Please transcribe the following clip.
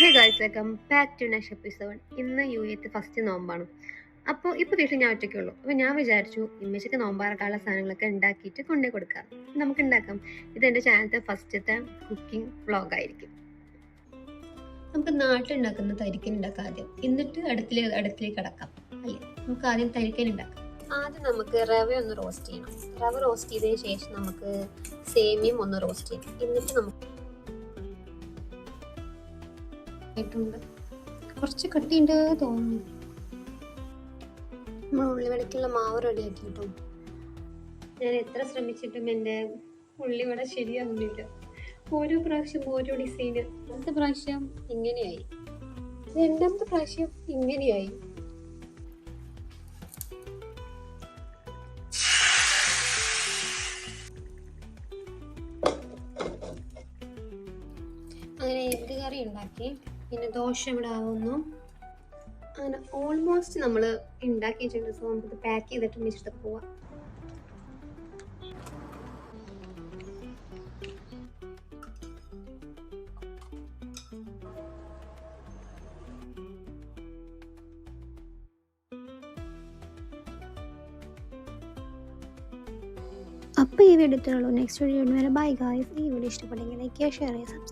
Hey guys, welcome back to next episode. ഇന്ന് you first നോമ്പാണ്. അപ്പോൾ ഇപ്പോൾ വീട്ടിൽ ഞാൻ ഒറ്റയ്ക്കുള്ളൂ. അപ്പോൾ ഞാൻ വിചാരിച്ചു ഇമ്മച്ചിക്ക് നോമ്പാറക്കാനുള്ള സാധനങ്ങളൊക്കെ ഉണ്ടാക്കിയിട്ട് കൊണ്ടേ കൊടുക്കാം. നമുക്ക് ഉണ്ടാക്കാം. ഇതെൻ്റെ ചാനലത്തെ ഫസ്റ്റത്തെ കുക്കിംഗ് വ്ളോഗായിരിക്കും. നമുക്ക് നാട്ടിലുണ്ടാക്കുന്ന തരിക്കൻ ഉണ്ടാക്കാം ആദ്യം, എന്നിട്ട് അടുപ്പിലേക്ക് കിടക്കാം അല്ലേ. നമുക്ക് ആദ്യം തരിക്കൻ ഉണ്ടാക്കാം. ആദ്യം നമുക്ക് റവ ഒന്ന് റോസ്റ്റ് ചെയ്യണം. റവ റോസ്റ്റ് ചെയ്തതിന് ശേഷം നമുക്ക് സേമിയം ഒന്ന് റോസ്റ്റ് ചെയ്യണം. എന്നിട്ട് നമുക്ക് കുറച്ച് കട്ടിയുണ്ട് തോന്നുന്നു. നമ്മൾ ഉള്ളിവടക്കുള്ള മാവ് റെഡി ആക്കി കേട്ടോ. ഞാൻ എത്ര ശ്രമിച്ചിട്ടും എൻ്റെ ഉള്ളിവട ശരിയാകുന്നില്ല. ഓരോ പ്രാവശ്യം ഓരോ ഡിസൈന്. അടുത്ത പ്രാവശ്യം ഇങ്ങനെയായി, രണ്ടാമത്തെ പ്രാവശ്യം ഇങ്ങനെയായി. അങ്ങനെ എഗ്ഗ് കറി ഉണ്ടാക്കി. പിന്നെ ദോശ ഇവിടെ ആവുന്നു. അങ്ങനെ ഓൾമോസ്റ്റ് നമ്മൾ ഉണ്ടാക്കിയിട്ടുണ്ട്. സോ നമുക്ക് പാക്ക് ചെയ്തിട്ട് മിശ്രിത പോവാം. അപ്പോൾ ഈ വീഡിയോ ഇത്രയുള്ളൂ. നെക്സ്റ്റ് വീഡിയോ വരെ ബൈ ഗായ്സ്. ഈ വീഡിയോ ഇഷ്ടപ്പെട്ടെങ്കിൽ ലൈക്ക് ചെയ്യുക, ഷെയർ ചെയ്യുക, സബ്സ്ക്രൈബ്